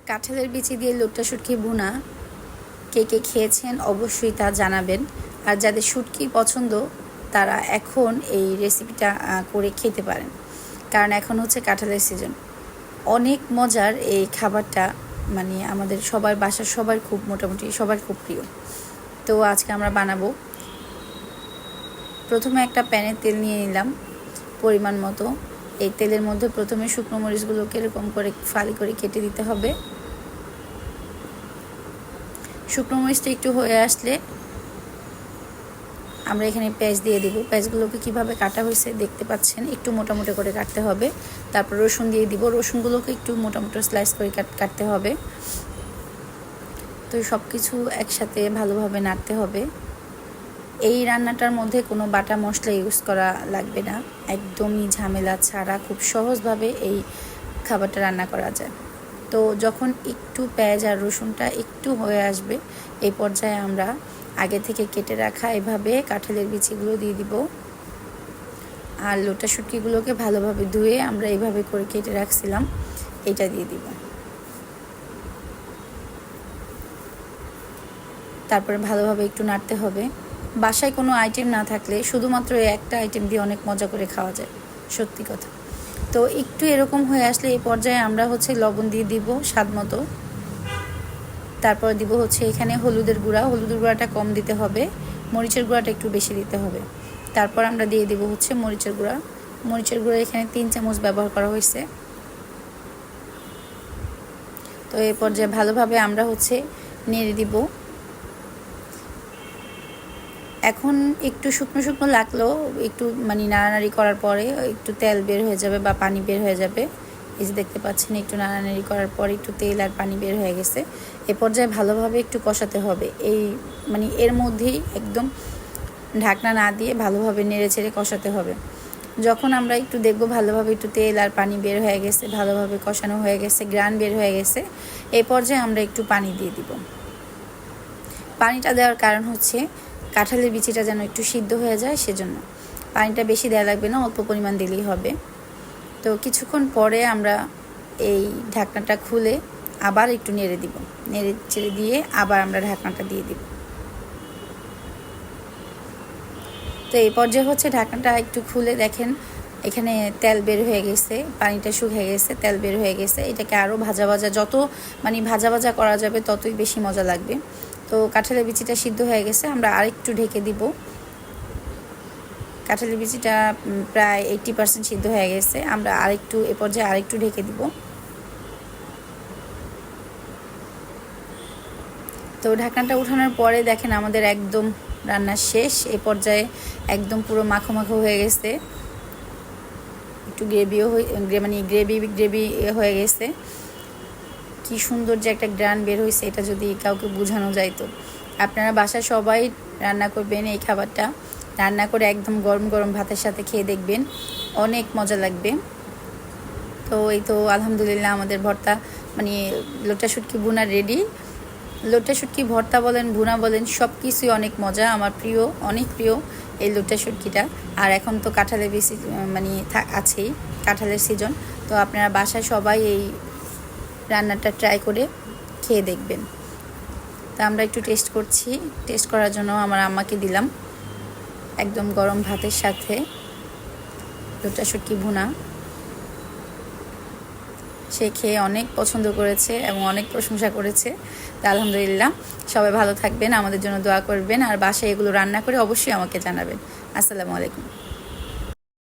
কাঁঠালের বিচি দিয়ে লোট্টা শুটকি ভুনা কে কে খেয়েছেন অবশ্যই তা জানাবেন। আর যাদের শুটকি পছন্দ তারা এখন এই রেসিপিটা করে খেতে পারেন, কারণ এখন হচ্ছে কাঁঠালের সিজন। অনেক মজার এই খাবারটা, মানে আমাদের সবার বাসার সবার খুব মোটামুটি সবার খুব প্রিয়। তো আজকে আমরা বানাবো। প্রথমে একটা প্যানে তেল নিয়ে নিলাম পরিমাণ মতো। এই তেলের মধ্যে প্রথমে শুকনো মরিচগুলোকে এরকম করে ফালি করে কেটে দিতে হবে। শুকনো মরিচটা একটু হয়ে আসলে আমরা এখানে পেঁয়াজ দিয়ে দিব। পেঁয়াজগুলোকে কিভাবে কাটা হয়েছে দেখতে পাচ্ছেন, একটু মোটা মোটা করে কাটতে হবে। তারপর রসুন দিয়ে দিব। রসুনগুলোকে একটু মোটা মোটা স্লাইস করে কাটতে হবে। তো সব কিছু একসাথে ভালোভাবে নাড়তে হবে। এই রান্নাটার মধ্যে কোনো বাটা মশলা ইউজ করা লাগবে না, একদমই ঝামেলা ছাড়া খুব সহজভাবে এই খাবারটা রান্না করা যায়। তো যখন একটু পেঁয়াজ আর রসুনটা একটু হয়ে আসবে, এই পর্যায়ে আমরা আগে থেকে কেটে রাখা এভাবে কাঁঠালের বিচিগুলো দিয়ে দিব। আর লোটা শুটকিগুলোকে ভালোভাবে ধুয়ে আমরা এইভাবে করে কেটে রাখছিলাম, এটা দিয়ে দিব। তারপরে ভালোভাবে একটু নাড়তে হবে। বাসায় কোনো আইটেম না থাকলে শুধুমাত্র একটা আইটেম দিয়ে অনেক মজা করে খাওয়া যায়, সত্যি কথা। তো একটু এরকম হয়ে আসলে এই পর্যায়ে আমরা হচ্ছে লবণ দিয়ে দিব স্বাদ মতো। তারপর দিব হচ্ছে এখানে হলুদের গুঁড়াটা কম দিতে হবে, মরিচের গুঁড়াটা একটু বেশি দিতে হবে। তারপর আমরা দিয়ে দিব হচ্ছে মরিচের গুঁড়া এখানে 3 চামচ ব্যবহার করা হয়েছে। তো এই পর্যায়ে ভালোভাবে আমরা হচ্ছে নেড়ে দিব। এখন একটু শুকনো শুকনো লাগলেও একটু মানে নাড়ানাড়ি করার পরে একটু তেল বের হয়ে যাবে বা পানি বের হয়ে যাবে। এই যে দেখতে পাচ্ছেন, একটু নাড়ানাড়ি করার পরে একটু তেল আর পানি বের হয়ে গেছে। এ পর্যায়ে ভালোভাবে একটু কষাতে হবে। এই মানে এর মধ্যেই একদম ঢাকনা না দিয়ে ভালোভাবে নেড়ে চেড়ে কষাতে হবে। যখন আমরা একটু দেখব ভালোভাবে একটু তেল আর পানি বের হয়ে গেছে, ভালোভাবে কষানো হয়ে গেছে, গ্রান বের হয়ে গেছে, এই পর্যায়ে আমরা একটু পানি দিয়ে দিব। পানিটা দেওয়ার কারণ হচ্ছে কাঁঠালের বিচিটা যেন একটু সিদ্ধ হয়ে যায়, সেজন্য পানিটা বেশি দেওয়া লাগবে না, অল্প পরিমাণ দিলেই হবে। তো কিছুক্ষণ পরে আমরা এই ঢাকনাটা খুলে আবার একটু নেড়ে দিব। নেড়ে চেড়ে দিয়ে আবার আমরা ঢাকনাটা দিয়ে দিব। তো এই পর্যায়ে হচ্ছে ঢাকনাটা একটু খুলে দেখেন এখানে তেল বের হয়ে গেছে, পানিটা শুকিয়ে গেছে, তেল বের হয়ে গেছে। এটাকে আরও ভাজা যত মানে ভাজা করা যাবে ততই বেশি মজা লাগবে। তো কাঁঠালের বিচিটা সিদ্ধ হয়ে গেছে, আমরা আরেকটু ঢেকে দিব। কাঁঠালের বিচিটা প্রায় 80% সিদ্ধ হয়ে গেছে, আমরা আরেকটু এ পর্যায়ে আরেকটু ঢেকে দিব। তো ঢাকনাটা উঠানোর পরে দেখেন আমাদের একদম রান্না শেষ। এ পর্যায়ে একদম পুরো মাখো মাখো হয়ে গেছে, একটু গ্রেভিও মানে গ্রেভি হয়ে গেছে। কি সুন্দর যে একটা গ্রান বের হয়েছে, এটা যদি কাউকে বোঝানো যায়। তো আপনারা বাসায় সবাই রান্না করবেন এই খাবারটা, রান্না করে একদম গরম গরম ভাতের সাথে খেয়ে দেখবেন, অনেক মজা লাগবে। তো এই তো আলহামদুলিল্লাহ আমাদের ভর্তা মানে লোটা শুটকি ভুনা রেডি। লোটা শুটকি ভর্তা বলেন, ভুনা বলেন, সব কিছুই অনেক মজা। আমার প্রিয়, অনেক প্রিয় এই লোটা শুটকিটা। আর এখন তো কাঁঠালের বেশি মানে আছেই, কাঁঠালের সিজন। তো আপনারা বাসায় সবাই এই রান্নাটা ট্রাই করে খেয়ে দেখবেন। তা আমরা একটু টেস্ট করছি। টেস্ট করার জন্য আমার আম্মাকে দিলাম একদম গরম ভাতের সাথে লোটা শুটকি ভুনা। সে খেয়ে অনেক পছন্দ করেছে এবং অনেক প্রশংসা করেছে। তা আলহামদুলিল্লাহ, সবাই ভালো থাকবেন, আমাদের জন্য দোয়া করবেন, আর বাসায় এগুলো রান্না করে অবশ্যই আমাকে জানাবেন। আসসালামু আলাইকুম।